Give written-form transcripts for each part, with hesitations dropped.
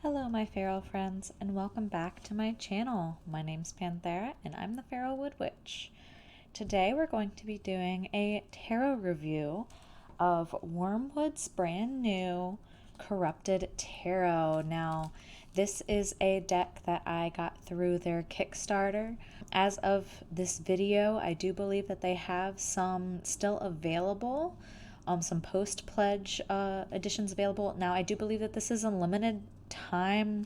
Hello my feral friends and welcome back to my channel. My name's Panthera and I'm the Feral Wood Witch. Today we're going to be doing a tarot review of Wyrmwood's brand new Corrupted Tarot. Now this is a deck that I got through their Kickstarter. As of this video, I do believe that they have some still available. Some post-pledge editions available. Now, I do believe that this is a limited time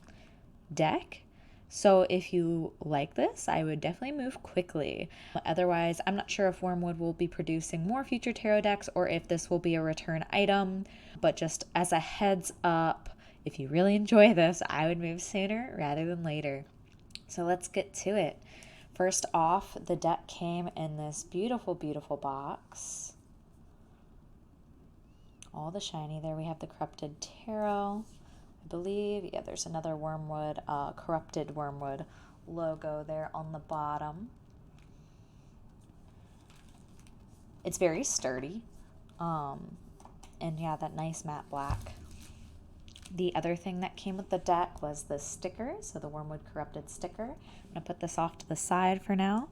deck. So if you like this, I would definitely move quickly. Otherwise, I'm not sure if Wyrmwood will be producing more future tarot decks or if this will be a return item. But just as a heads up, if you really enjoy this, I would move sooner rather than later. So let's get to it. First off, the deck came in this beautiful, beautiful box. All the shiny. There we have the Corrupted Tarot, I believe. Yeah, there's another Wyrmwood, Corrupted Wyrmwood logo there on the bottom. It's very sturdy. And yeah, that nice matte black. The other thing that came with the deck was the sticker, so the Wyrmwood Corrupted sticker. I'm going to put this off to the side for now.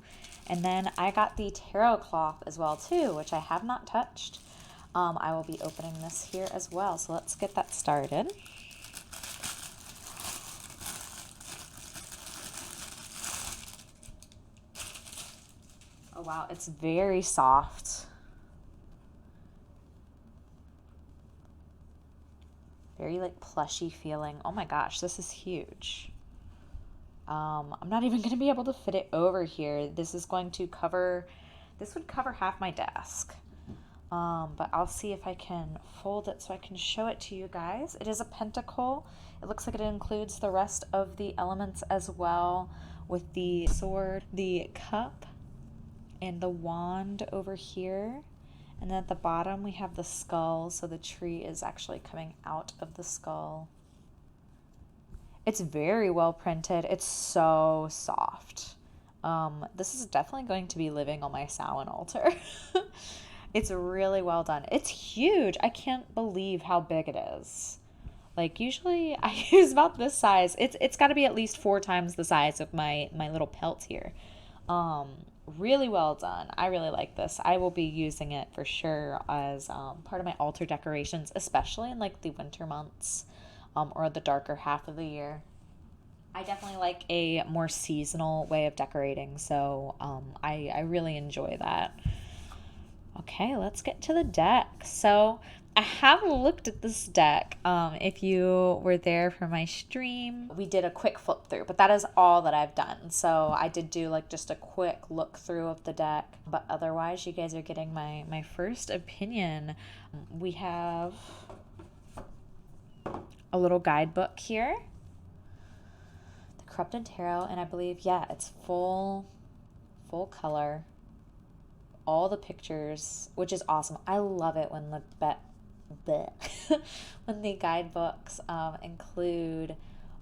And then I got the tarot cloth as well too, which I have not touched. I will be opening this here as well, so let's get that started. Oh wow, it's very soft. Very like plushy feeling. Oh my gosh, this is huge. I'm not even going to be able to fit it over here. This is going to cover, this would cover half my desk. But I'll see if I can fold it so I can show it to you guys. It is a pentacle. It looks like it includes the rest of the elements as well, with the sword, the cup, and the wand over here. And then at the bottom we have the skull, so the tree is actually coming out of the skull. It's very well printed. It's so soft. This is definitely going to be living on my Samhain altar. It's really well done. It's huge. I can't believe how big it is. Like usually I use about this size. It's got to be at least 4 times the size of my little pelt here. Really well done. I really like this. I will be using it for sure as part of my altar decorations, especially in like the winter months or the darker half of the year. I definitely like a more seasonal way of decorating, so I really enjoy that. Okay, let's get to the deck. So I have looked at this deck. If you were there for my stream, we did a quick flip through, but that is all that I've done. So I did do like just a quick look through of the deck, but otherwise you guys are getting my first opinion. We have a little guidebook here, the Corrupted Tarot, and I believe, yeah, it's full color. All the pictures, which is awesome. I love it when when the guidebooks include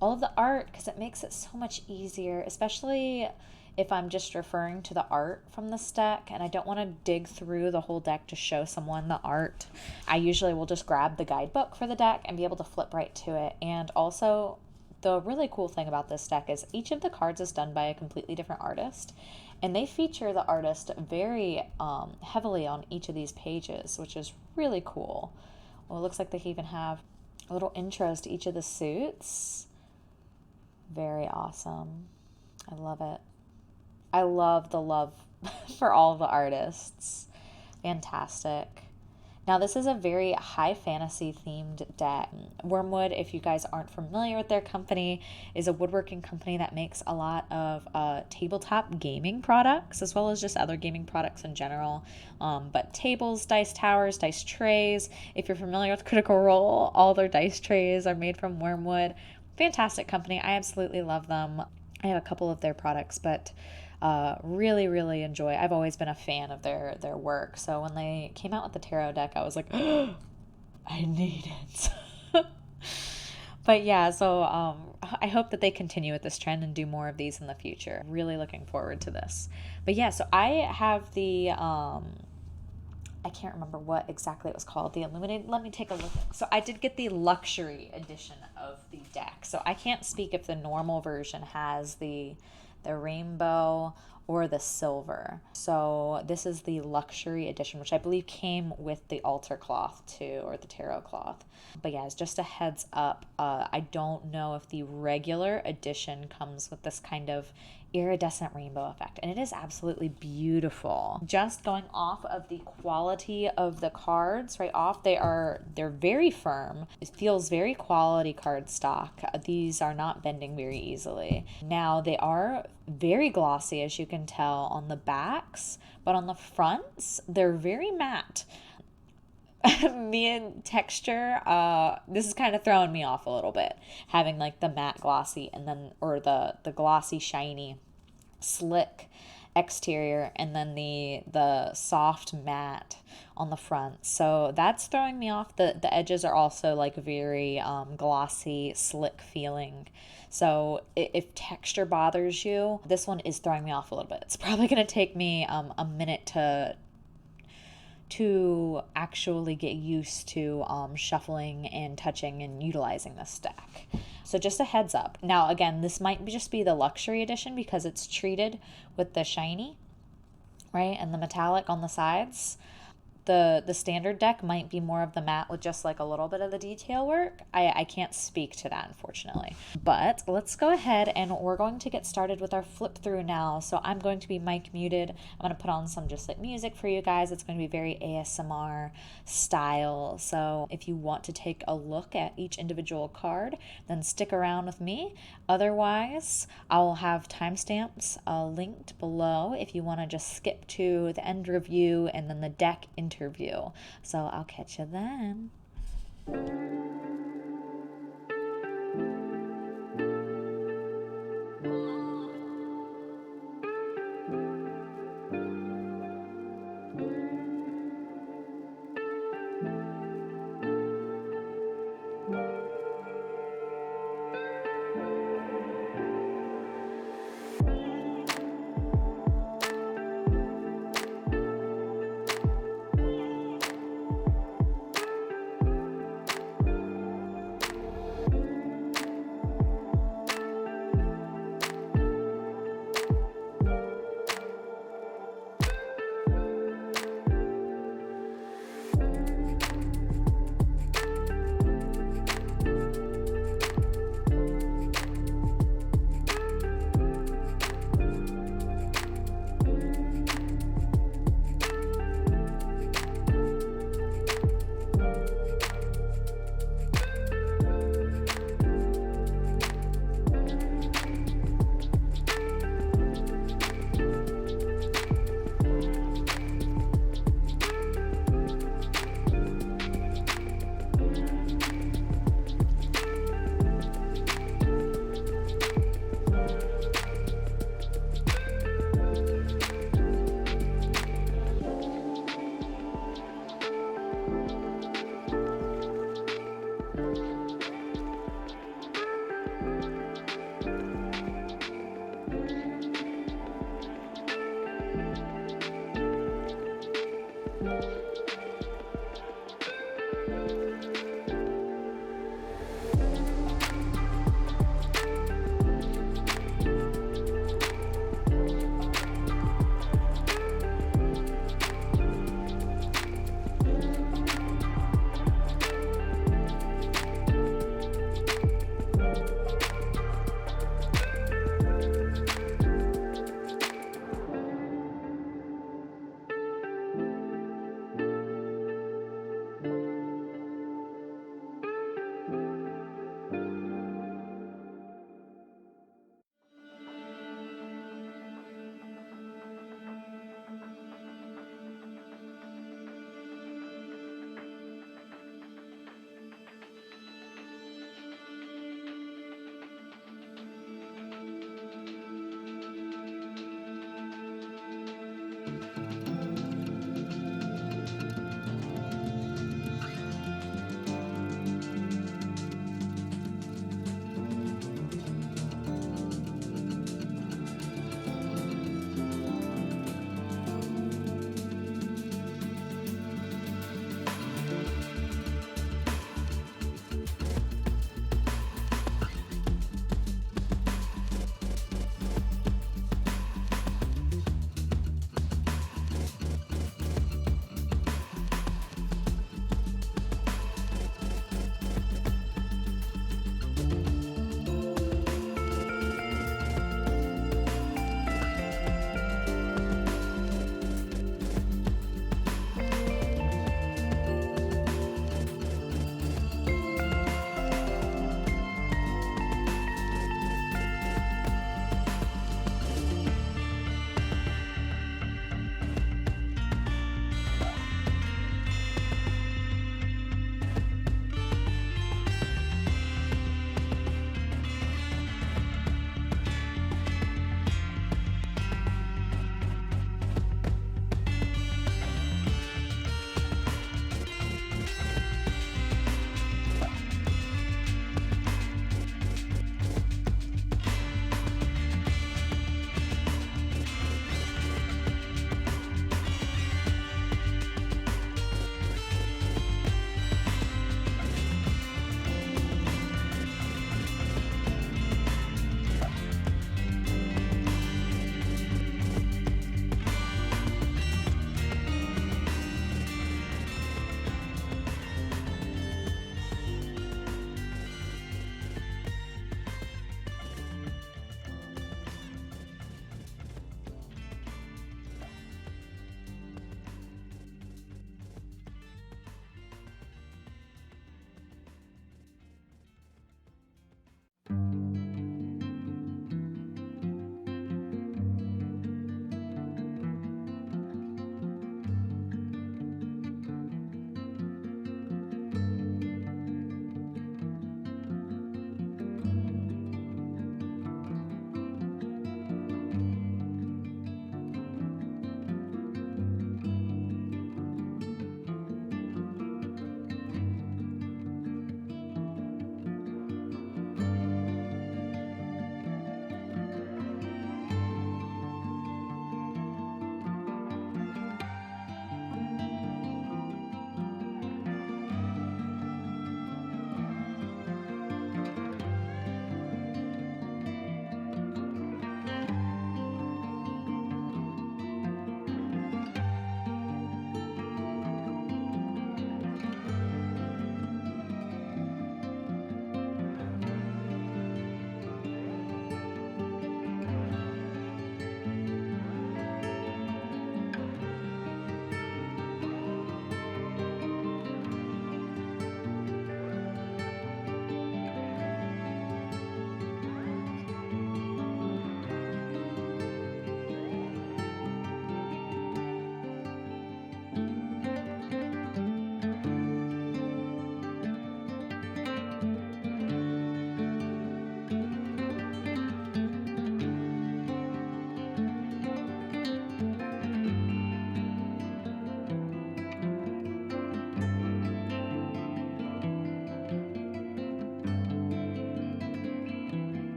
all of the art, because it makes it so much easier, especially if I'm just referring to the art from this deck and I don't want to dig through the whole deck to show someone the art. I usually will just grab the guidebook for the deck and be able to flip right to it. And also, the really cool thing about this deck is each of the cards is done by a completely different artist, and they feature the artist very heavily on each of these pages, which is really cool. Well, it looks like they even have little intros to each of the suits. Very awesome. I love it. I love the love for all of the artists. Fantastic. Now, this is a very high fantasy themed deck. Wyrmwood, if you guys aren't familiar with their company, is a woodworking company that makes a lot of tabletop gaming products, as well as just other gaming products in general. But tables, dice towers, dice trays. If you're familiar with Critical Role, all their dice trays are made from Wyrmwood. Fantastic company. I absolutely love them. I have a couple of their products, but really enjoy. I've always been a fan of their work. So when they came out with the tarot deck, I was like, oh, I need it. But yeah, so I hope that they continue with this trend and do more of these in the future. Really looking forward to this. But yeah, so I have the I can't remember what exactly it was called. The Illuminated. Let me take a look. So I did get the luxury edition of the deck. So I can't speak if the normal version has the rainbow or the silver. So this is the luxury edition, which I believe came with the altar cloth too, or the tarot cloth. But yeah, it's just a heads up. I don't know if the regular edition comes with this kind of iridescent rainbow effect, and it is absolutely beautiful. Just going off of the quality of the cards right off, they're very firm. It feels very quality card stock. These are not bending very easily. Now they are very glossy, as you can tell on the backs, but on the fronts they're very matte. Me and texture, this is kind of throwing me off a little bit, having like the matte glossy and then, or the glossy shiny slick exterior, and then the soft matte on the front. So that's throwing me off. The edges are also like very glossy, slick feeling. So if texture bothers you, this one is throwing me off a little bit. It's probably going to take me a minute to actually get used to shuffling and touching and utilizing this deck. So just a heads up. Now again, this might just be the luxury edition because it's treated with the shiny, right, and the metallic on the sides. The standard deck might be more of the matte with just like a little bit of the detail work. I can't speak to that, unfortunately. But let's go ahead and we're going to get started with our flip through now. So I'm going to be mic muted. I'm going to put on some just like music for you guys. It's going to be very ASMR style. So if you want to take a look at each individual card, then stick around with me. Otherwise, I'll have timestamps linked below if you want to just skip to the end review and then the deck interview. So I'll catch you then.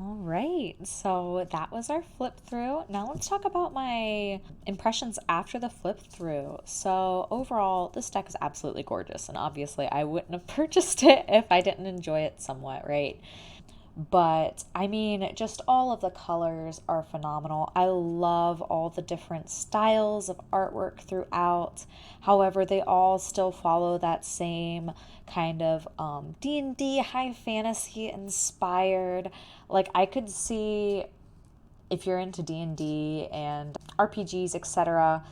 All right, so that was our flip through. Now let's talk about my impressions after the flip through. So overall, this deck is absolutely gorgeous, and obviously I wouldn't have purchased it if I didn't enjoy it somewhat, right? But I mean, just all of the colors are phenomenal. I love all the different styles of artwork throughout. However, they all still follow that same kind of D&D high fantasy inspired. Like I could see, if you're into D&D and RPGs, etc.,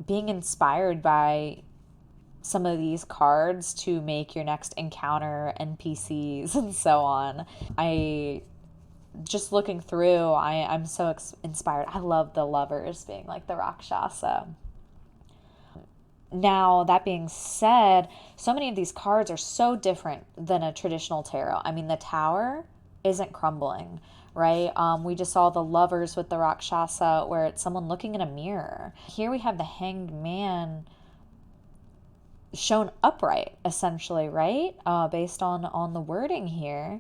being inspired by some of these cards to make your next encounter NPCs and so on. I just looking through, I'm so inspired. I love the lovers being like the Rakshasa. Now, that being said, so many of these cards are so different than a traditional tarot. I mean, the tower isn't crumbling, right? We just saw the lovers with the Rakshasa where it's someone looking in a mirror. Here we have the hanged man shown upright, essentially, right? Based on the wording here.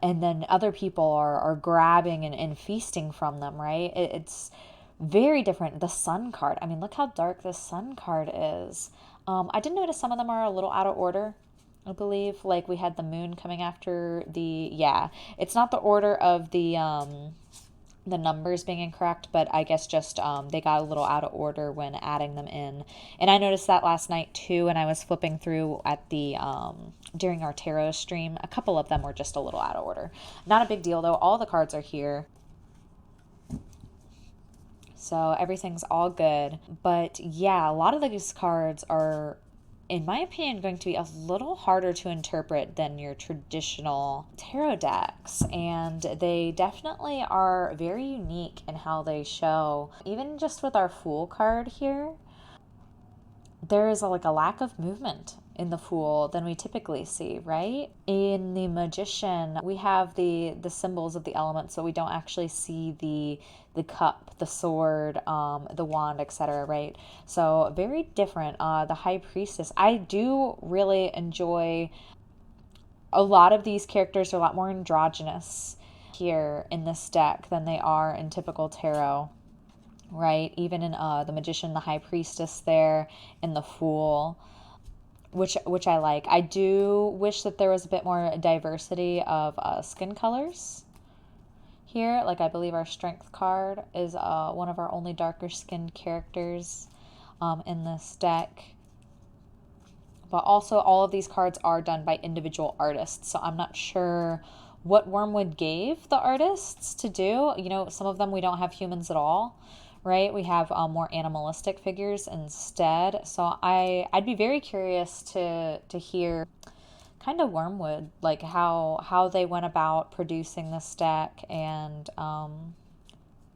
And then other people are grabbing and feasting from them, right? It's very different. The sun card. I mean, look how dark this sun card is. I did notice some of them are a little out of order, I believe. Like we had the moon coming after yeah. It's not the order of the numbers being incorrect, but I guess just they got a little out of order when adding them in. And I noticed that last night too when I was flipping through at the during our tarot stream. A couple of them were just a little out of order. Not a big deal though. All the cards are here. So everything's all good. But yeah, a lot of these cards are, in my opinion, going to be a little harder to interpret than your traditional tarot decks. And they definitely are very unique in how they show. Even just with our Fool card here, there is like a lack of movement in the Fool than we typically see, right? In the Magician, we have the symbols of the elements, so we don't actually see the cup, the sword, the wand, etc., right? So very different. The High Priestess, I do really enjoy. A lot of these characters are a lot more androgynous here in this deck than they are in typical tarot, right? Even in the Magician, the High Priestess there, and the Fool, which I like. I do wish that there was a bit more diversity of skin colors here. Like I believe our Strength card is one of our only darker skinned characters in this deck. But also all of these cards are done by individual artists, so I'm not sure what Wyrmwood gave the artists to do. You know, some of them we don't have humans at all, right? We have more animalistic figures instead. So I'd be very curious to hear kind of Wyrmwood, like how they went about producing this deck and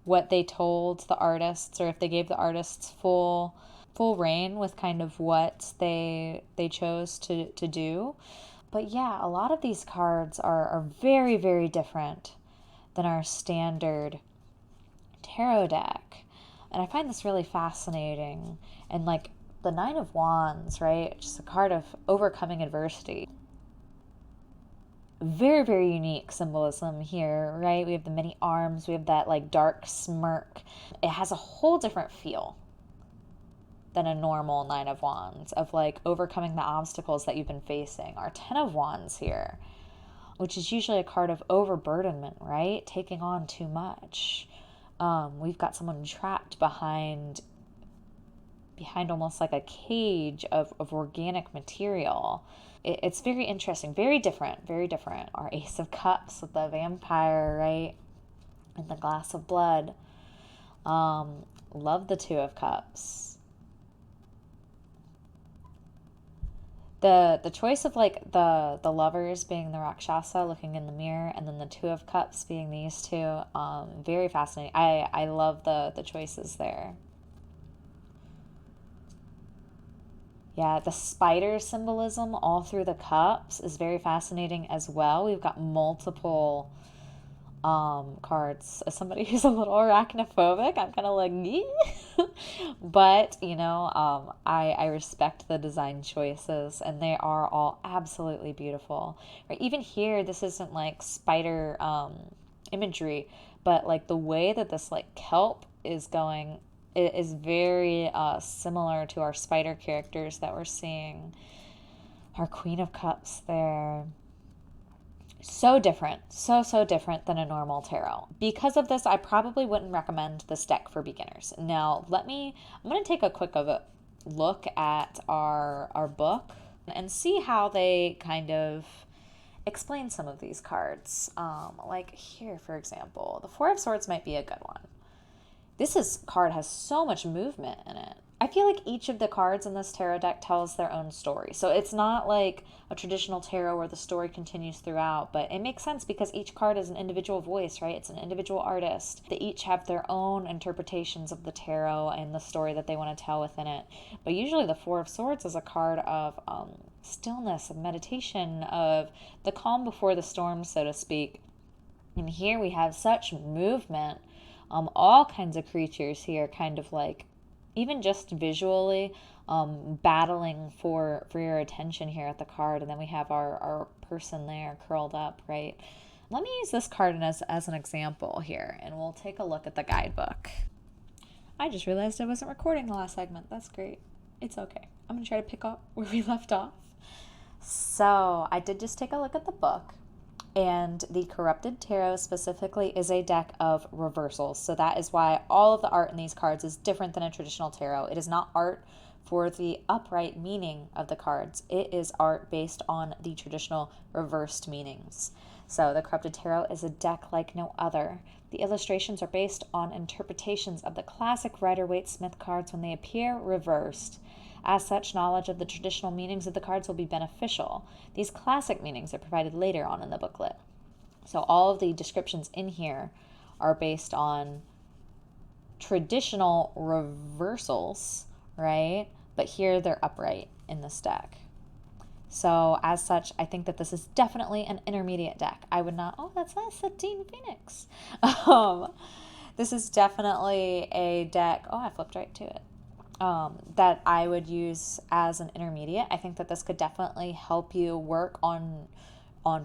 what they told the artists, or if they gave the artists full reign with kind of what they chose to do. But yeah, a lot of these cards are very, very different than our standard tarot deck. And I find this really fascinating. And like the Nine of Wands, right? Just a card of overcoming adversity. Very, very unique symbolism here, right? We have the many arms. We have that like dark smirk. It has a whole different feel than a normal Nine of Wands, of like overcoming the obstacles that you've been facing. Our Ten of Wands here, which is usually a card of overburdenment, right? Taking on too much. We've got someone trapped behind almost like a cage of organic material. It's very interesting, very different, very different. Our Ace of Cups with the vampire, right? And the glass of blood. Love the Two of Cups. The choice of like the lovers being the Rakshasa looking in the mirror, and then the Two of Cups being these two, very fascinating. I love the choices there. Yeah, the spider symbolism all through the cups is very fascinating as well. We've got multiple cards. As somebody who's a little arachnophobic, I'm kind of like, but you know, I respect the design choices, and they are all absolutely beautiful. Right? Even here, this isn't like spider imagery, but like the way that this like kelp is going, it is very similar to our spider characters that we're seeing. Our Queen of Cups there. So different, so different than a normal tarot. Because of this, I probably wouldn't recommend this deck for beginners. Now, I'm going to take a quick look at our book and see how they kind of explain some of these cards. Like here, for example, the Four of Swords might be a good one. Card has so much movement in it. I feel like each of the cards in this tarot deck tells their own story. So it's not like a traditional tarot where the story continues throughout, but it makes sense because each card is an individual voice, right? It's an individual artist. They each have their own interpretations of the tarot and the story that they want to tell within it. But usually the Four of Swords is a card of stillness, of meditation, of the calm before the storm, so to speak. And here we have such movement. All kinds of creatures here, kind of like, even just visually, battling for your attention here at the card. And then we have our person there curled up, right? Let me use this card as an example here, and we'll take a look at the guidebook. I just realized I wasn't recording the last segment. That's great. It's okay. I'm going to try to pick up where we left off. So I did just take a look at the book. And the Corrupted Tarot specifically is a deck of reversals. So that is why all of the art in these cards is different than a traditional tarot. It is not art for the upright meaning of the cards. It is art based on the traditional reversed meanings. So the Corrupted Tarot is a deck like no other. The illustrations are based on interpretations of the classic Rider-Waite-Smith cards when they appear reversed. As such, knowledge of the traditional meanings of the cards will be beneficial. These classic meanings are provided later on in the booklet. So all of the descriptions in here are based on traditional reversals, right? But here they're upright in this deck. So as such, I think that this is definitely an intermediate deck. I would not, oh, that's nice, Satine Phoenix. This is definitely a deck, oh, I flipped right to it. That I would use as an intermediate. I think that this could definitely help you work on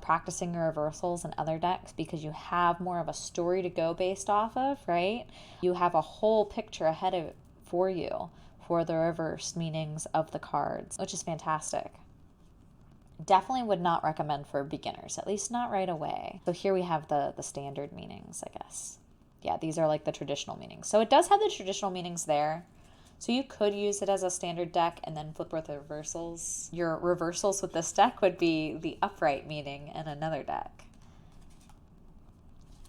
practicing your reversals in other decks because you have more of a story to go based off of, right? You have a whole picture ahead of for you for the reversed meanings of the cards, which is fantastic. Definitely would not recommend for beginners, at least not right away. So here we have the standard meanings, I guess. Yeah, these are like the traditional meanings. So it does have the traditional meanings there. So you could use it as a standard deck and then flip with the reversals. Your reversals with this deck would be the upright meaning in another deck,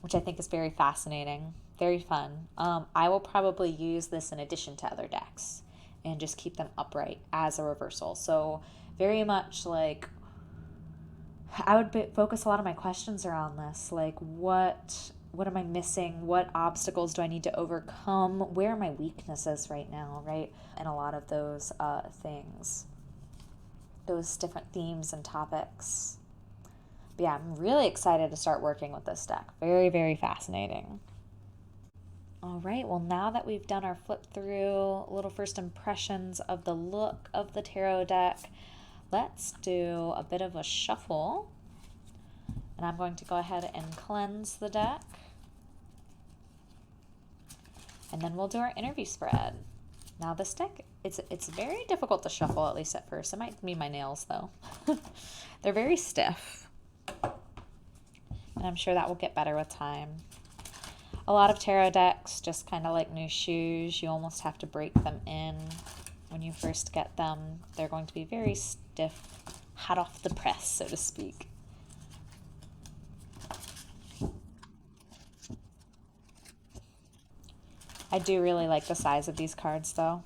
which I think is very fascinating, very fun. I will probably use this in addition to other decks and just keep them upright as a reversal. So very much like I would focus a lot of my questions around this, like what am I missing? What obstacles do I need to overcome? Where are my weaknesses right now, right? And a lot of those things, those different themes and topics. But yeah, I'm really excited to start working with this deck. Very, very fascinating. All right, well, now that we've done our flip through, little first impressions of the look of the tarot deck, let's do a bit of a shuffle. And I'm going to go ahead and cleanse the deck. And then we'll do our interview spread. Now this deck, it's very difficult to shuffle, at least at first. It might be my nails, though. They're very stiff. And I'm sure that will get better with time. A lot of tarot decks, just kind of like new shoes, you almost have to break them in when you first get them. They're going to be very stiff, hot off the press, so to speak. I do really like the size of these cards, though.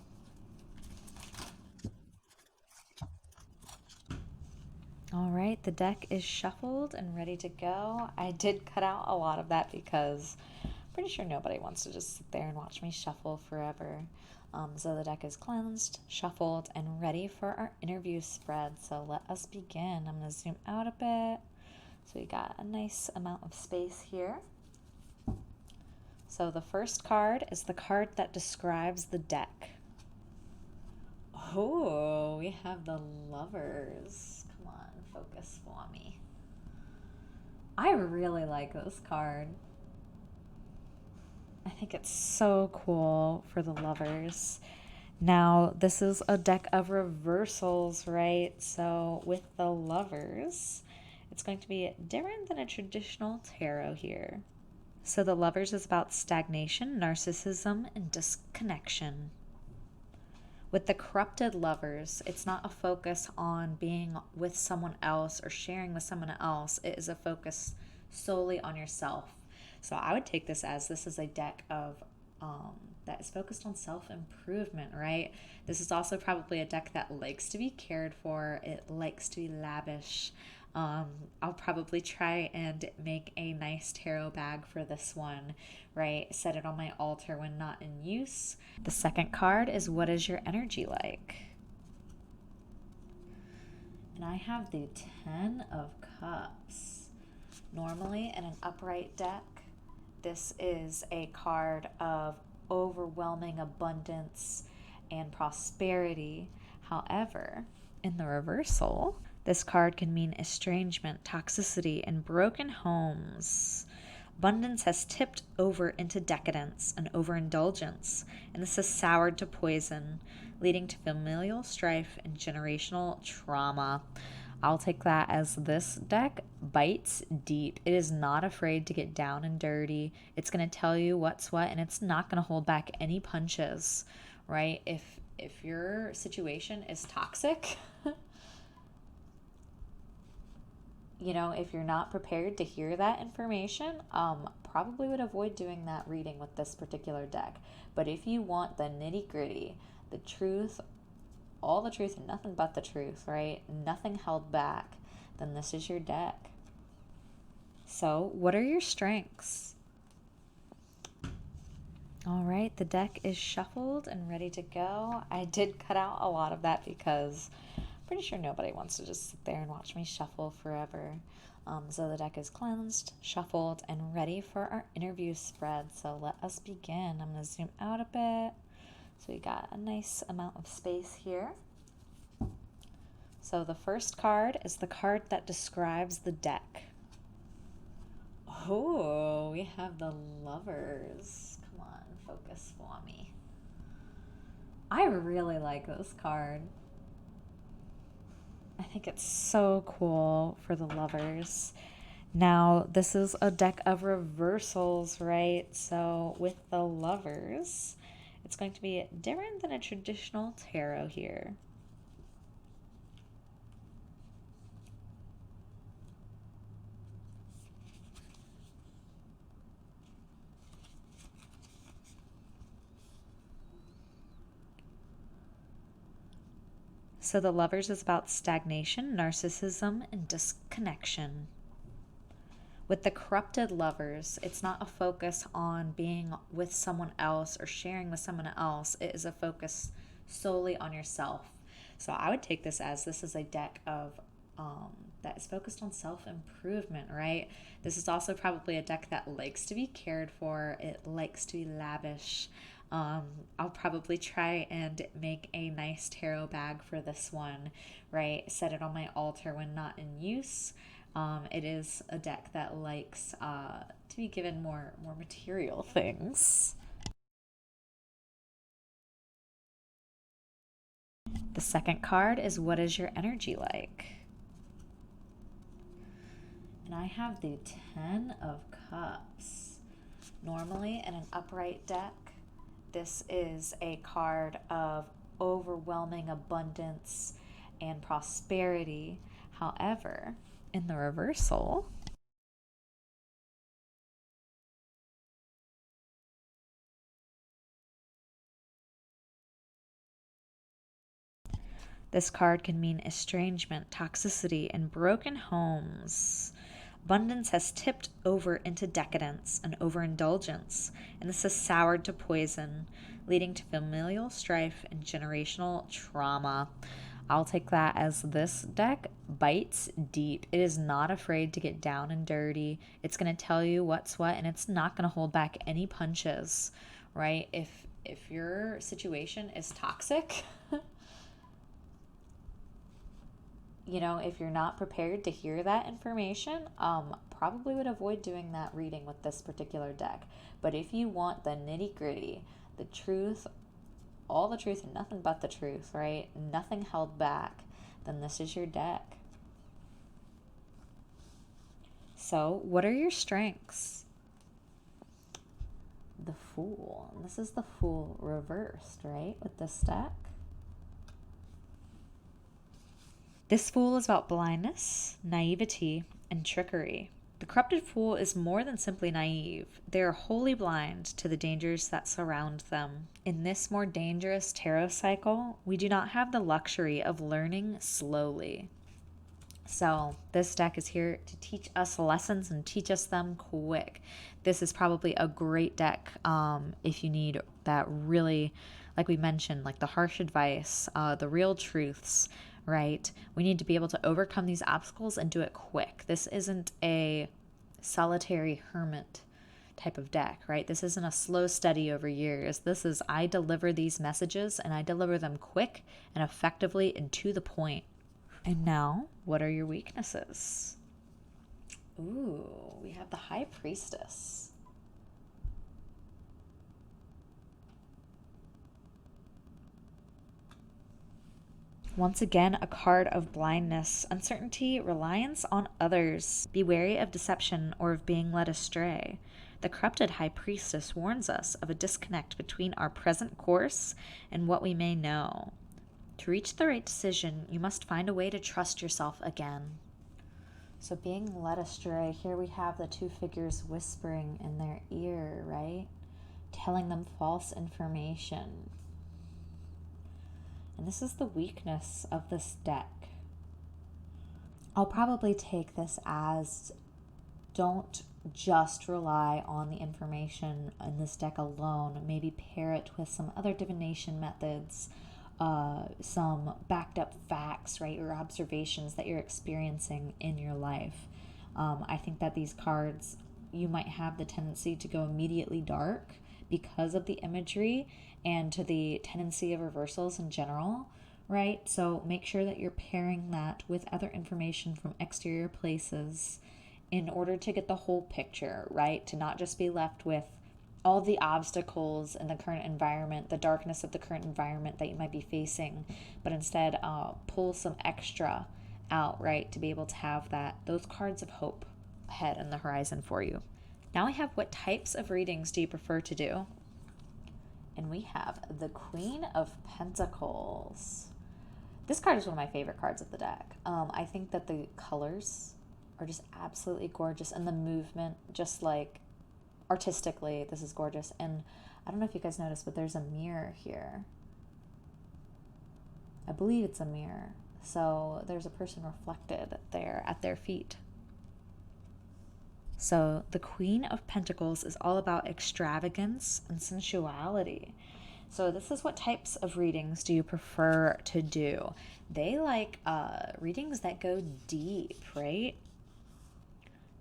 All right, the deck is shuffled and ready to go. I did cut out a lot of that because I'm pretty sure nobody wants to just sit there and watch me shuffle forever. So the deck is cleansed, shuffled, and ready for our interview spread. So let us begin. I'm going to zoom out a bit. So we got a nice amount of space here. So the first card is the card that describes the deck. Oh, we have the Lovers. Come on, focus for me. I really like this card. I think it's so cool for the lovers. Now, this is a deck of reversals, right? So, with the lovers, it's going to be different than a traditional tarot here. So, the lovers is about stagnation, narcissism, and disconnection. With the corrupted lovers, it's not a focus on being with someone else or sharing with someone else. It is a focus solely on yourself. So I would take this is a deck of that is focused on self improvement, right? This is also probably a deck that likes to be cared for. It likes to be lavish. I'll probably try and make a nice tarot bag for this one, right? Set it on my altar when not in use. The second card is what is your energy like? And I have the 10 of Cups. Normally in an upright deck, this is a card of overwhelming abundance and prosperity. However, in the reversal, this card can mean estrangement, toxicity, and broken homes. Abundance has tipped over into decadence and overindulgence, and this has soured to poison, leading to familial strife and generational trauma. I'll take that as this deck bites deep. It is not afraid to get down and dirty. It's going to tell you what's what, and it's not going to hold back any punches, right? If your situation is toxic, if you're not prepared to hear that information, probably would avoid doing that reading with this particular deck. But if you want the nitty gritty, the truth, all the truth and nothing but the truth, right? Nothing held back, then this is your deck. So, what are your strengths? All right, the deck is shuffled and ready to go. I did cut out a lot of that because I'm pretty sure nobody wants to just sit there and watch me shuffle forever. So the deck is cleansed, shuffled, and ready for our interview spread. So let us begin. I'm going to zoom out a bit. So we got a nice amount of space here. So the first card is the card that describes the deck. Oh, we have the lovers. Come on, focus for me. I really like this card. I think it's so cool for the lovers. Now, this is a deck of reversals, right? So with the lovers, it's going to be different than a traditional tarot here. So the lovers is about stagnation, narcissism, and disconnection. With the corrupted lovers, it's not a focus on being with someone else or sharing with someone else. It is a focus solely on yourself. So I would take this is a deck of that is focused on self-improvement, right? This is also probably a deck that likes to be cared for. It likes to be lavish. I'll probably try and make a nice tarot bag for this one, right? Set it on my altar when not in use. It is a deck that likes to be given more material things. The second card is what is your energy like? And I have the 10 of Cups. Normally in an upright deck, this is a card of overwhelming abundance and prosperity. However, in the reversal, this card can mean estrangement, toxicity, and broken homes. Abundance has tipped over into decadence and overindulgence, and this has soured to poison, leading to familial strife and generational trauma. I'll take that as this deck bites deep. It is not afraid to get down and dirty. It's going to tell you what's what, and it's not going to hold back any punches, right? If your situation is toxic, you know, if you're not prepared to hear that information, probably would avoid doing that reading with this particular deck. But if you want the nitty gritty, the truth, all the truth and nothing but the truth, right? Nothing held back, then this is your deck. So, what are your strengths? The Fool. And this is the Fool reversed, right? With this deck. This Fool is about blindness, naivety, and trickery. The corrupted Fool is more than simply naive. They are wholly blind to the dangers that surround them. In this more dangerous tarot cycle, we do not have the luxury of learning slowly. So this deck is here to teach us lessons and teach us them quick. This is probably a great deck if you need that really, like we mentioned, like the harsh advice, the real truths, right? We need to be able to overcome these obstacles and do it quick. This isn't a solitary hermit type of deck, right? This isn't a slow study over years. This is, I deliver these messages and I deliver them quick and effectively and to the point. And now, what are your weaknesses? Ooh, we have the High Priestess. Once again, a card of blindness, uncertainty, reliance on others. Be wary of deception or of being led astray. The corrupted High Priestess warns us of a disconnect between our present course and what we may know. To reach the right decision, you must find a way to trust yourself again. So being led astray, here we have the two figures whispering in their ear, right? Telling them false information. And this is the weakness of this deck. I'll probably take this as don't just rely on the information in this deck alone. Maybe pair it with some other divination methods, some backed up facts, right, or observations that you're experiencing in your life. I think that these cards, you might have the tendency to go immediately dark because of the imagery and to the tendency of reversals in general, right? So make sure that you're pairing that with other information from exterior places in order to get the whole picture, right? To not just be left with all the obstacles in the current environment, the darkness of the current environment that you might be facing, but instead pull some extra out, right? To be able to have those cards of hope ahead on the horizon for you. Now we have what types of readings do you prefer to do? And we have the Queen of Pentacles. This card is one of my favorite cards of the deck. I think that the colors are just absolutely gorgeous, and the movement, just like artistically, this is gorgeous. And I don't know if you guys noticed, but there's a mirror here. I believe it's a mirror. So there's a person reflected there at their feet. So the Queen of Pentacles is all about extravagance and sensuality. So this is what types of readings do you prefer to do? They like readings that go deep, right?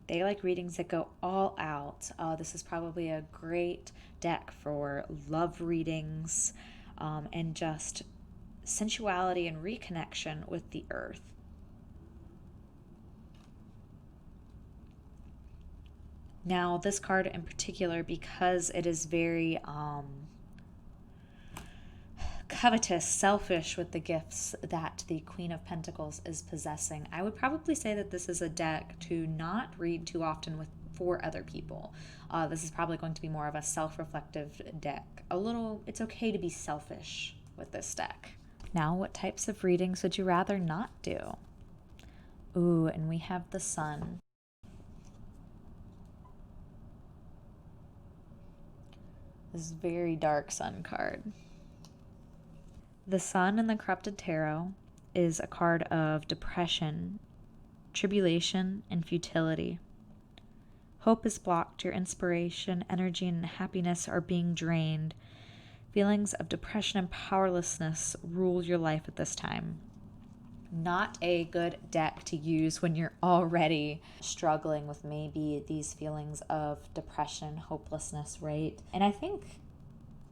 They like readings that go all out. This is probably a great deck for love readings and just sensuality and reconnection with the earth. Now, this card in particular, because it is very covetous, selfish with the gifts that the Queen of Pentacles is possessing, I would probably say that this is a deck to not read too often for other people. This is probably going to be more of a self-reflective deck. It's okay to be selfish with this deck. Now, what types of readings would you rather not do? Ooh, and we have the Sun. This is very dark Sun card. The Sun in the Corrupted Tarot is a card of depression, tribulation, and futility. Hope is blocked, your inspiration, energy, and happiness are being drained. Feelings of depression and powerlessness rule your life at this time. Not a good deck to use when you're already struggling with maybe these feelings of depression, hopelessness, right? And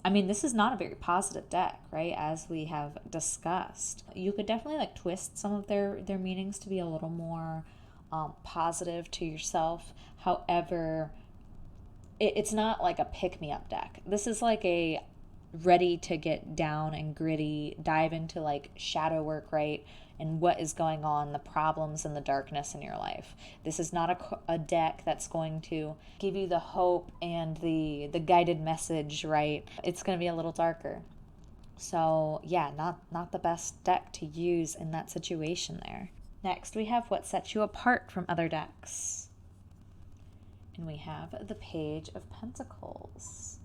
I mean, this is not a very positive deck, right? As we have discussed. You could definitely like twist some of their meanings to be a little more positive to yourself. However, it's not like a pick-me-up deck. This is like a ready to get down and gritty, dive into like shadow work, right? And what is going on, the problems and the darkness in your life. This is not a deck that's going to give you the hope and the guided message, right? It's going to be a little darker. So yeah, not the best deck to use in that situation there. Next, we have what sets you apart from other decks. And we have the Page of Pentacles.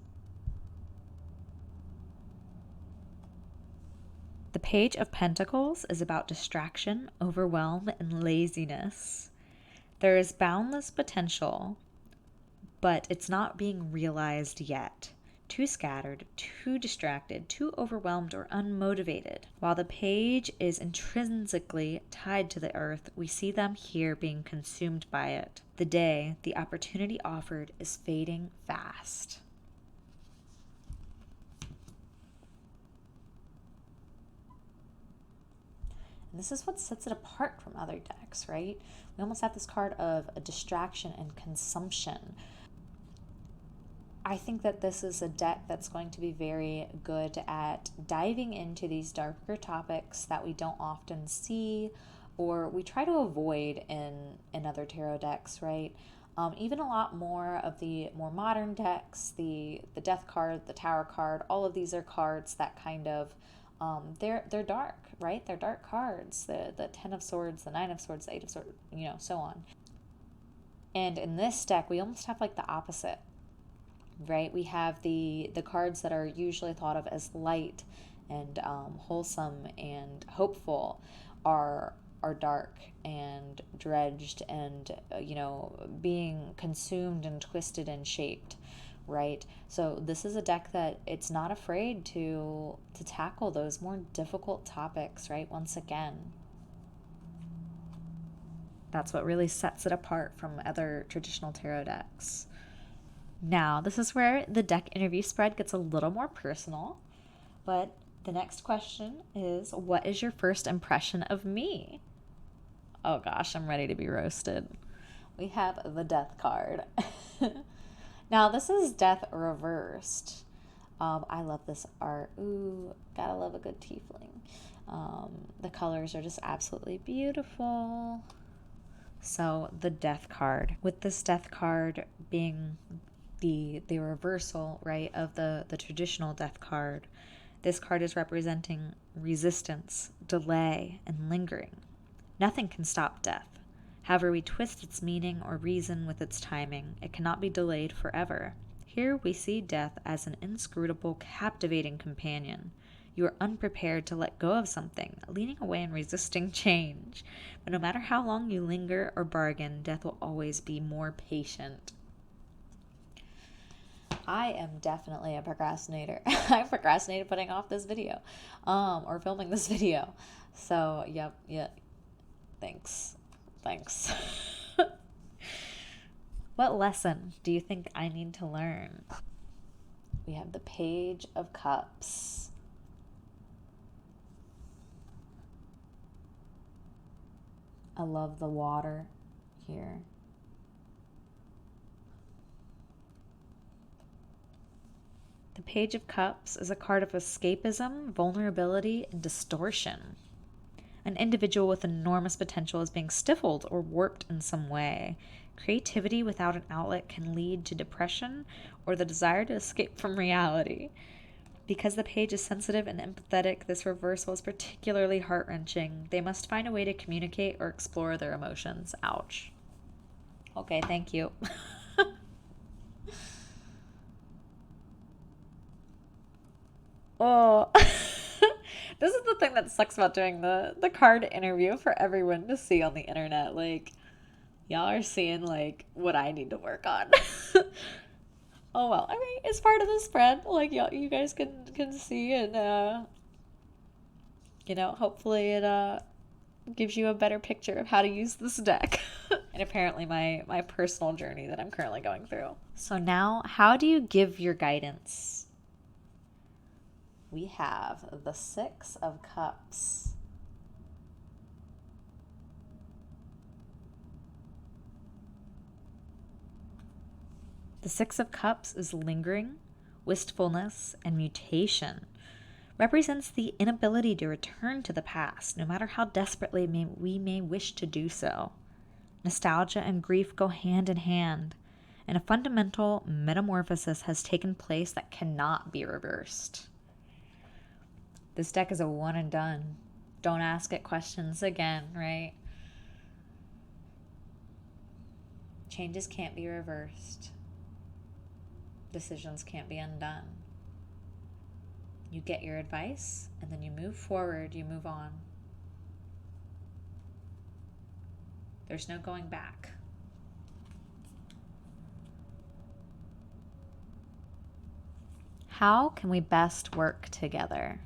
The Page of Pentacles is about distraction, overwhelm, and laziness. There is boundless potential, but it's not being realized yet. Too scattered, too distracted, too overwhelmed, or unmotivated. While the page is intrinsically tied to the earth, we see them here being consumed by it. The opportunity offered is fading fast. And this is what sets it apart from other decks, right? We almost have this card of a distraction and consumption. I think that this is a deck that's going to be very good at diving into these darker topics that we don't often see or we try to avoid in other tarot decks, right? Even a lot more of the more modern decks, the Death card, the Tower card, all of these are cards that kind of they're dark, right? They're dark cards. The 10 of Swords, the 9 of Swords, the 8 of Swords, so on. And in this deck, we almost have like the opposite, right? We have the cards that are usually thought of as light and wholesome and hopeful are dark and dredged and being consumed and twisted and shaped, right? So this is a deck that it's not afraid to tackle those more difficult topics, right? Once again, that's what really sets it apart from other traditional tarot decks. Now, this is where the deck interview spread gets a little more personal, but the next question is, what is your first impression of me? Oh gosh, I'm ready to be roasted. We have the Death card. Now, this is Death reversed. I love this art. Ooh, gotta love a good tiefling. The colors are just absolutely beautiful. So, the Death card. With this Death card being the reversal, right, of the traditional Death card, this card is representing resistance, delay, and lingering. Nothing can stop death. However we twist its meaning or reason with its timing, it cannot be delayed forever. Here we see death as an inscrutable, captivating companion. You are unprepared to let go of something, leaning away and resisting change. But no matter how long you linger or bargain, death will always be more patient. I am definitely a procrastinator. I procrastinated putting off this video, or filming this video. So, yep. Thanks. What lesson do you think I need to learn? We have the Page of Cups. I love the water here. The Page of Cups is a card of escapism, vulnerability, and distortion. An individual with enormous potential is being stifled or warped in some way. Creativity without an outlet can lead to depression or the desire to escape from reality. Because the page is sensitive and empathetic, this reversal is particularly heart-wrenching. They must find a way to communicate or explore their emotions. Ouch. Okay, thank you. Oh. This is the thing that sucks about doing the card interview for everyone to see on the internet. Like, y'all are seeing, like, what I need to work on. Oh, well. I mean, it's part of the spread. Like, you guys can see and, hopefully it gives you a better picture of how to use this deck. And apparently my personal journey that I'm currently going through. So now, how do you give your guidance? we have the Six of Cups. The Six of Cups is lingering, wistfulness, and mutation. Represents the inability to return to the past, no matter how desperately we may wish to do so. Nostalgia and grief go hand in hand, and a fundamental metamorphosis has taken place that cannot be reversed. This deck is a one and done. Don't ask it questions again, right? Changes can't be reversed. Decisions can't be undone. You get your advice, and then you move forward, you move on. There's no going back. How can we best work together?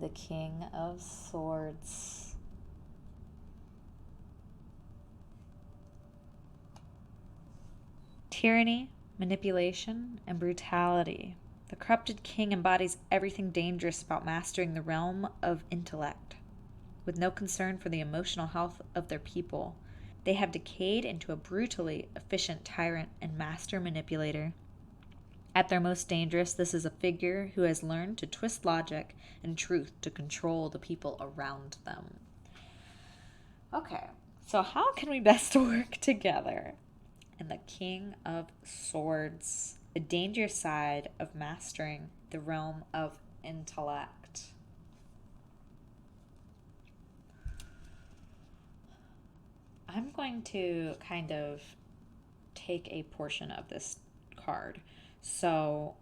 The King of Swords. Tyranny, manipulation, and brutality. The corrupted king embodies everything dangerous about mastering the realm of intellect. With no concern for the emotional health of their people, they have decayed into a brutally efficient tyrant and master manipulator. At their most dangerous, this is a figure who has learned to twist logic and truth to control the people around them. Okay, so how can we best work together? And the King of Swords, the dangerous side of mastering the realm of intellect. I'm going to kind of take a portion of this card. So,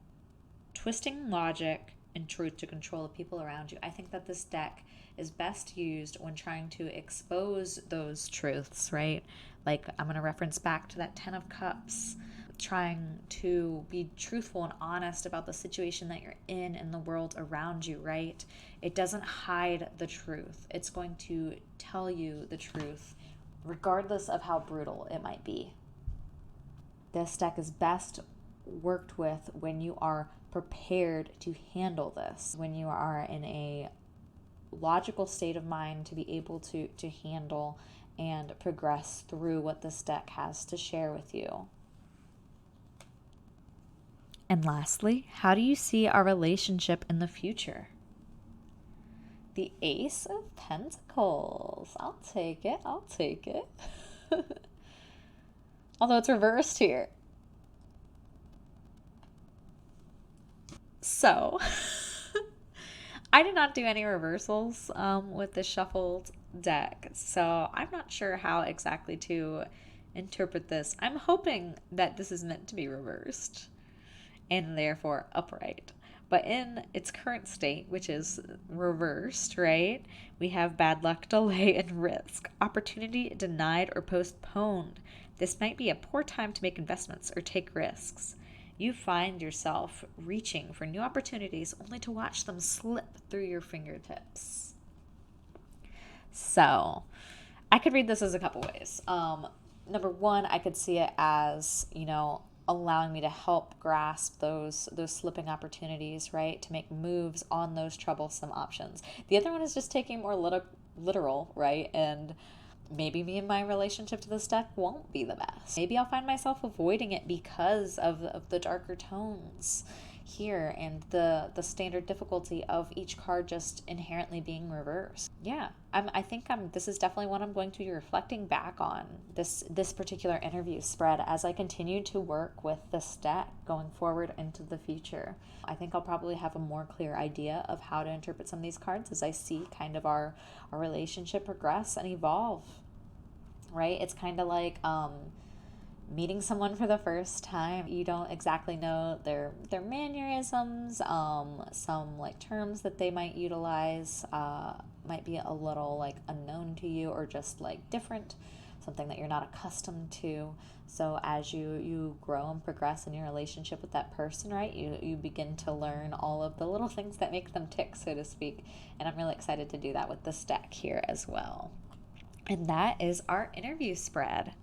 twisting logic and truth to control the people around you. I think that this deck is best used when trying to expose those truths, right? Like, I'm going to reference back to that Ten of Cups, trying to be truthful and honest about the situation that you're in and the world around you, right? It doesn't hide the truth. It's going to tell you the truth, regardless of how brutal it might be. This deck is best worked with when you are prepared to handle this, when you are in a logical state of mind to be able to handle and progress through what this deck has to share with you. And lastly, how do you see our relationship in the future? The Ace of Pentacles. I'll take it. Although it's reversed here. So, I did not do any reversals with the shuffled deck, so I'm not sure how exactly to interpret this. I'm hoping that this is meant to be reversed and therefore upright. But in its current state, which is reversed, right, we have bad luck, delay, and risk. Opportunity denied or postponed. This might be a poor time to make investments or take risks. You find yourself reaching for new opportunities only to watch them slip through your fingertips. So, I could read this as a couple ways. Number one, I could see it as, allowing me to help grasp those slipping opportunities, right? To make moves on those troublesome options. The other one is just taking more literal, right? And maybe me and my relationship to this deck won't be the best. Maybe I'll find myself avoiding it because of the darker tones here and the standard difficulty of each card just inherently being reversed. Yeah, I think this is definitely what I'm going to be reflecting back on this particular interview spread as I continue to work with this deck going forward into the future. I think I'll probably have a more clear idea of how to interpret some of these cards as I see kind of our relationship progress and evolve, right? It's kind of like meeting someone for the first time. You don't exactly know their mannerisms, some like terms that they might utilize might be a little like unknown to you or just like different, something that you're not accustomed to. So as you grow and progress in your relationship with that person, right, you begin to learn all of the little things that make them tick, so to speak. And I'm really excited to do that with this deck here as well. And that is our interview spread.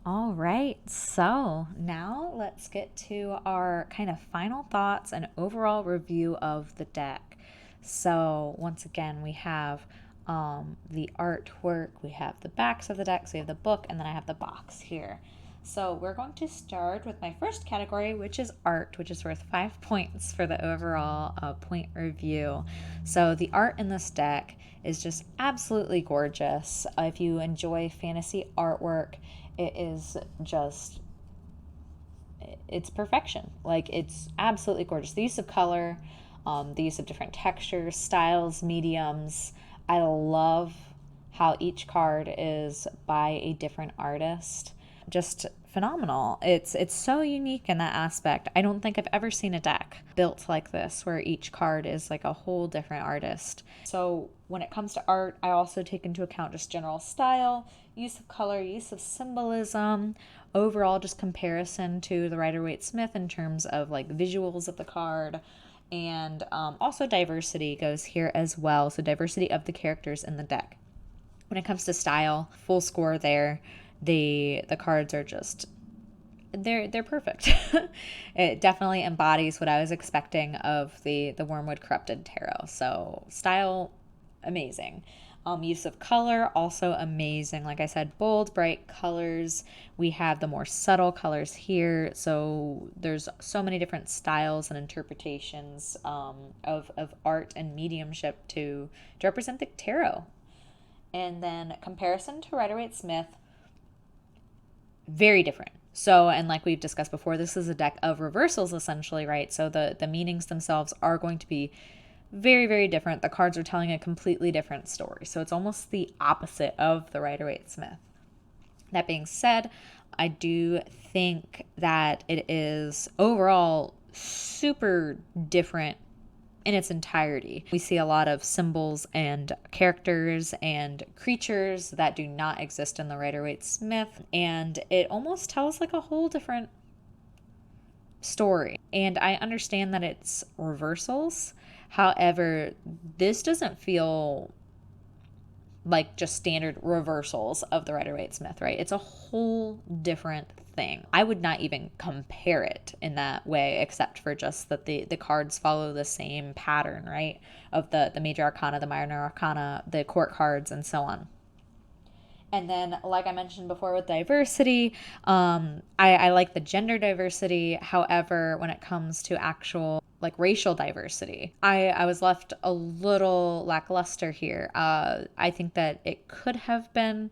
All right, so now let's get to our kind of final thoughts and overall review of the deck. So, once again, we have the artwork, we have the backs of the decks, we have the book, and then I have the box here. So, we're going to start with my first category, which is art, which is worth 5 points for the overall point review. So, the art in this deck is just absolutely gorgeous. If you enjoy fantasy artwork, it is just, it's perfection. Like, it's absolutely gorgeous. The use of color, the use of different textures, styles, mediums. I love how each card is by a different artist. Just phenomenal. It's so unique in that aspect. I don't think I've ever seen a deck built like this where each card is like a whole different artist. So when it comes to art, I also take into account just general style, use of color, use of symbolism, overall just comparison to the Rider-Waite-Smith in terms of like visuals of the card. And also diversity goes here as well. So diversity of the characters in the deck. When it comes to style, full score there. The cards are just, they're perfect. It definitely embodies what I was expecting of the Wyrmwood Corrupted Tarot. So style, amazing. Use of color, also amazing. Like I said, bold, bright colors. We have the more subtle colors here. So there's so many different styles and interpretations of art and mediumship to represent the tarot. And then comparison to Rider-Waite-Smith, very different. So, and like we've discussed before, this is a deck of reversals essentially, right? So the meanings themselves are going to be very, very different. The cards are telling a completely different story. So it's almost the opposite of the Rider-Waite-Smith. That being said, I do think that it is overall super different in its entirety. We see a lot of symbols and characters and creatures that do not exist in the Rider-Waite-Smith, and it almost tells like a whole different story. And I understand that it's reversals. However, this doesn't feel like just standard reversals of the Rider-Waite-Smith, right? It's a whole different thing. I would not even compare it in that way, except for just that the cards follow the same pattern, right? Of the major arcana, the minor arcana, the court cards, and so on. And then, like I mentioned before with diversity, I like the gender diversity. However, when it comes to actual like racial diversity, I was left a little lackluster here. I think that it could have been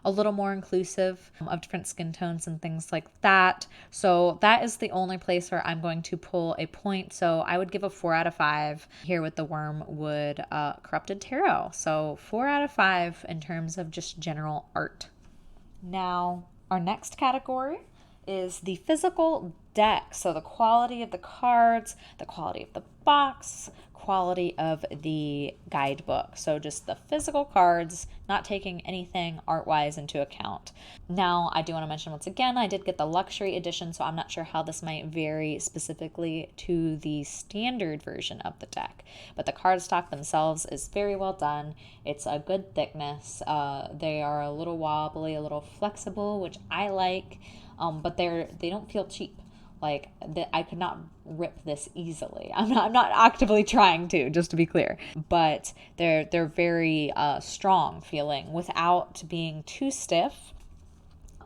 a little more inclusive of different skin tones and things like that. So that is the only place where I'm going to pull a point. So I would give a 4 out of 5 here with the Wyrmwood Corrupted Tarot. So 4 out of 5 in terms of just general art. Now, our next category is the physical deck. So the quality of the cards, the quality of the box, quality of the guidebook. So just the physical cards, not taking anything art-wise into account. Now, I do want to mention once again, I did get the luxury edition, so I'm not sure how this might vary specifically to the standard version of the deck. But the cardstock themselves is very well done. It's a good thickness. They are a little wobbly, a little flexible, which I like, but they don't feel cheap. Like, I could not rip this easily. I'm not actively trying to, just to be clear. But they're very strong feeling without being too stiff.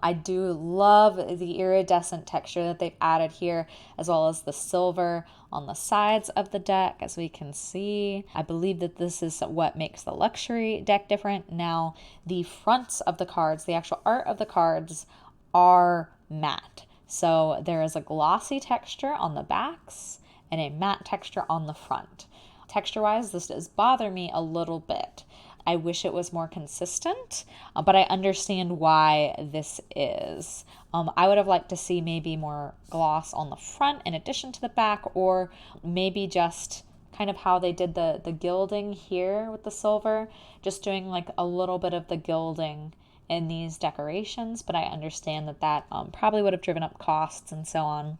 I do love the iridescent texture that they've added here, as well as the silver on the sides of the deck, as we can see. I believe that this is what makes the luxury deck different. Now, the fronts of the cards, the actual art of the cards, are matte. So there is a glossy texture on the backs and a matte texture on the front. Texture-wise, this does bother me a little bit. I wish it was more consistent, but I understand why this is. I would have liked to see maybe more gloss on the front in addition to the back, or maybe just kind of how they did the gilding here with the silver, just doing like a little bit of the gilding in these decorations, but I understand that probably would have driven up costs and so on.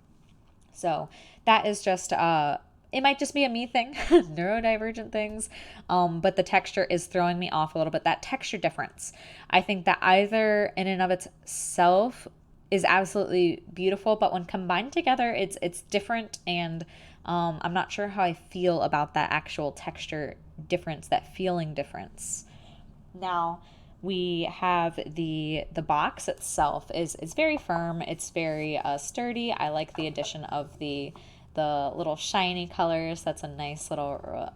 So that is just, it might just be a me thing, neurodivergent things, but the texture is throwing me off a little bit. That texture difference, I think that either in and of itself is absolutely beautiful, but when combined together, it's different, and I'm not sure how I feel about that actual texture difference, that feeling difference. Now we have the box itself is very firm. It's very sturdy. I like the addition of the little shiny colors. That's a nice little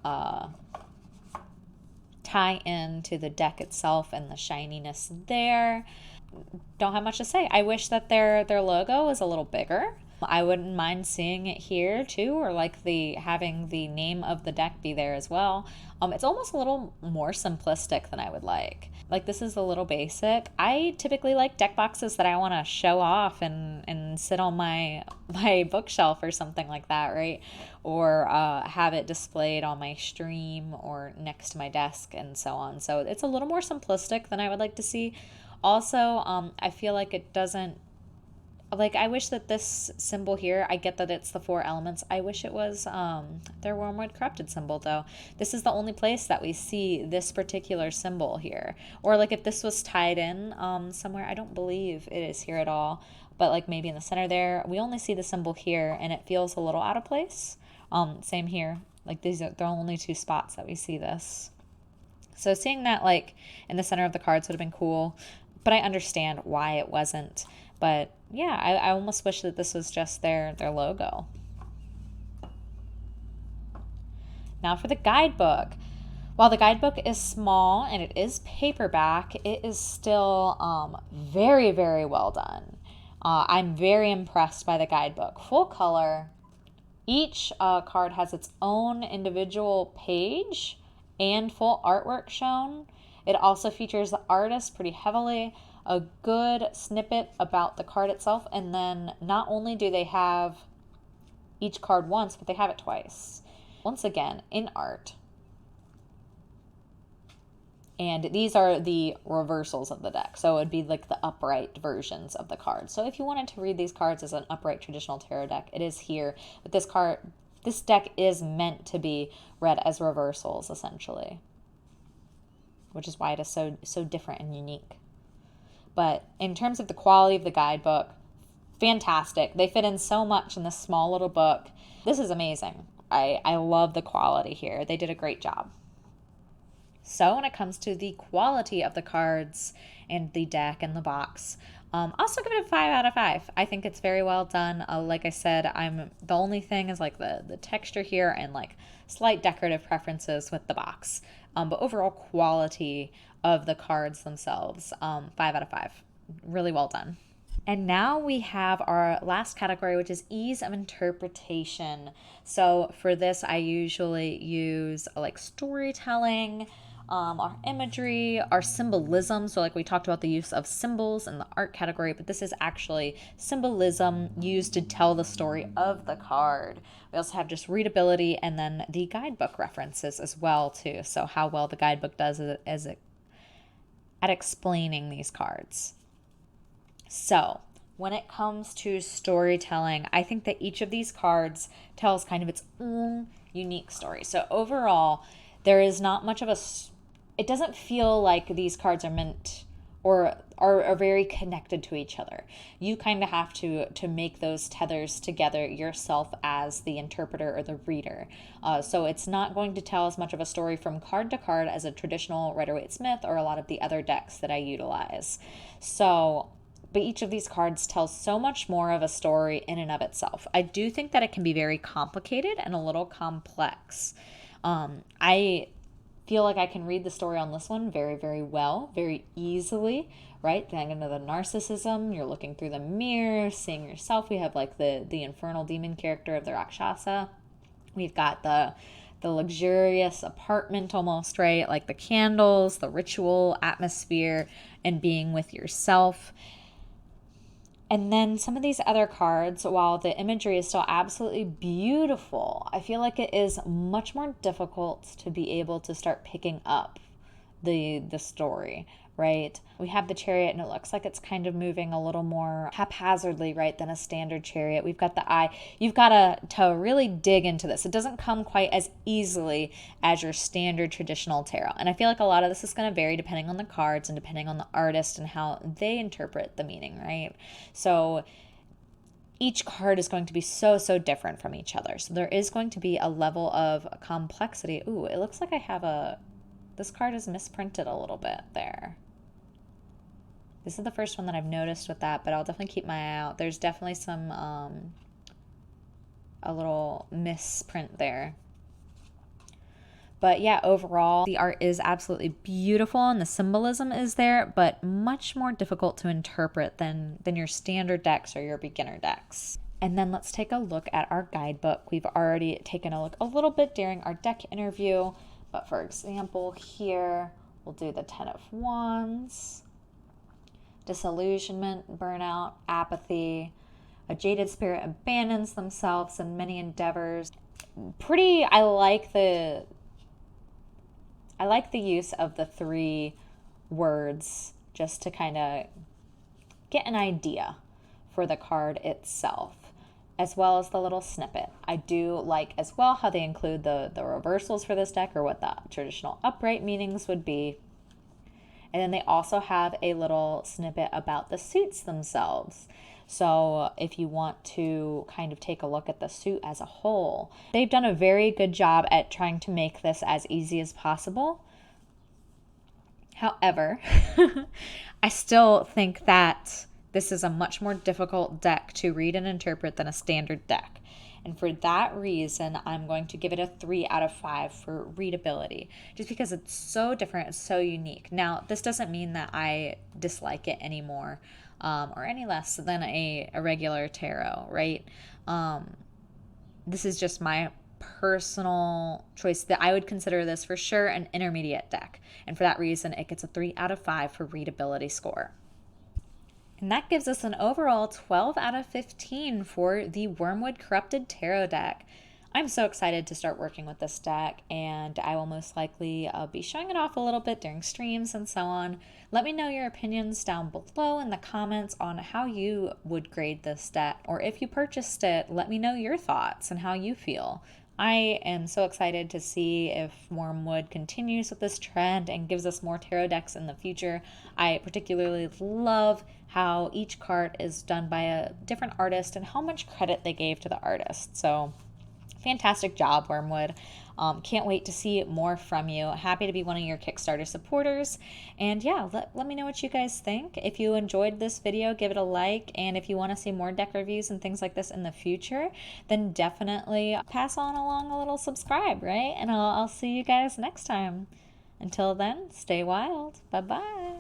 tie in to the deck itself and the shininess there. Don't have much to say. I wish that their logo was a little bigger. I wouldn't mind seeing it here too, or like the having the name of the deck be there as well. It's almost a little more simplistic than I would like. Like, this is a little basic. I typically like deck boxes that I want to show off and sit on my bookshelf or something like that, right? Or have it displayed on my stream or next to my desk and so on. So it's a little more simplistic than I would like to see. Also, I feel like it doesn't, like, I wish that this symbol here, I get that it's the 4 elements. I wish it was their Wyrmwood corrupted symbol, though. This is the only place that we see this particular symbol here. Or like if this was tied in somewhere, I don't believe it is here at all. But like maybe in the center there, we only see the symbol here, and it feels a little out of place. Same here. Like, these are the only 2 spots that we see this. So seeing that like in the center of the cards would have been cool, but I understand why it wasn't. But yeah, I almost wish that this was just their logo. Now for the guidebook. While the guidebook is small and it is paperback, it is still very, very well done. I'm very impressed by the guidebook. Full color. Each card has its own individual page and full artwork shown. It also features the artist pretty heavily, a good snippet about the card itself, and then not only do they have each card once, but they have it twice. Once again, in art. And these are the reversals of the deck. So it would be like the upright versions of the cards. So if you wanted to read these cards as an upright traditional tarot deck, it is here. But this deck is meant to be read as reversals, essentially. Which is why it is so different and unique. But in terms of the quality of the guidebook, fantastic. They fit in so much in this small little book. This is amazing. I love the quality here. They did a great job. So when it comes to the quality of the cards and the deck and the box, I'll still give it a 5 out of 5. I think it's very well done. Like I said, the only thing is like the texture here and like slight decorative preferences with the box. But overall quality of the cards themselves, 5 out of 5. Really well done. And now we have our last category, which is ease of interpretation. So for this, I usually use like storytelling, our imagery, our symbolism. So like we talked about the use of symbols in the art category, but this is actually symbolism used to tell the story of the card. We also have just readability and then the guidebook references as well too. So how well the guidebook does at explaining these cards. So when it comes to storytelling, I think that each of these cards tells kind of its own unique story. So overall, there is not much of it doesn't feel like these cards are meant or are very connected to each other. You kind of have to make those tethers together yourself as the interpreter or the reader. So it's not going to tell as much of a story from card to card as a traditional Rider-Waite-Smith or a lot of the other decks that I utilize. But each of these cards tells so much more of a story in and of itself. I do think that it can be very complicated and a little complex. I feel like I can read the story on this one very, very well, very easily, right? Then into the narcissism, you're looking through the mirror, seeing yourself. We have like the infernal demon character of the Rakshasa. We've got the luxurious apartment almost, right? Like the candles, the ritual atmosphere, and being with yourself. And then some of these other cards, while the imagery is still absolutely beautiful, I feel like it is much more difficult to be able to start picking up the story, right? We have the chariot, and it looks like it's kind of moving a little more haphazardly, right, than a standard chariot. We've got the eye. You've got to really dig into this. It doesn't come quite as easily as your standard traditional tarot. And I feel like a lot of this is going to vary depending on the cards and depending on the artist and how they interpret the meaning, right? So each card is going to be so different from each other. So there is going to be a level of complexity. Ooh, it looks like I have this card is misprinted a little bit there. This is the first one that I've noticed with that, but I'll definitely keep my eye out. There's definitely some, a little misprint there. But yeah, overall, the art is absolutely beautiful and the symbolism is there, but much more difficult to interpret than your standard decks or your beginner decks. And then let's take a look at our guidebook. We've already taken a look a little bit during our deck interview, but for example, here we'll do the 10 of Wands, disillusionment, burnout, apathy. A jaded spirit abandons themselves in many endeavors. I like the use of the 3 words just to kind of get an idea for the card itself, as well as the little snippet. I do like as well how they include the reversals for this deck, or what the traditional upright meanings would be. And then they also have a little snippet about the suits themselves. So if you want to kind of take a look at the suit as a whole, they've done a very good job at trying to make this as easy as possible. However, I still think that this is a much more difficult deck to read and interpret than a standard deck. And for that reason, I'm going to give it a 3 out of 5 for readability, just because it's so different, it's so unique. Now, this doesn't mean that I dislike it anymore, or any less than a regular tarot, right? This is just my personal choice that I would consider this for sure an intermediate deck. And for that reason, it gets a 3 out of 5 for readability score. And that gives us an overall 12 out of 15 for the Wyrmwood Corrupted Tarot deck. I'm so excited to start working with this deck, and I will most likely be showing it off a little bit during streams and so on. Let me know your opinions down below in the comments on how you would grade this deck, or if you purchased it, let me know your thoughts and how you feel. I am so excited to see if Wyrmwood continues with this trend and gives us more tarot decks in the future. I particularly love how each card is done by a different artist and how much credit they gave to the artist. So fantastic job, Wyrmwood. Can't wait to see more from you. Happy to be one of your Kickstarter supporters. And yeah, let me know what you guys think. If you enjoyed this video, give it a like. And if you want to see more deck reviews and things like this in the future, then definitely pass on along a little subscribe, right? And I'll see you guys next time. Until then, stay wild. Bye-bye.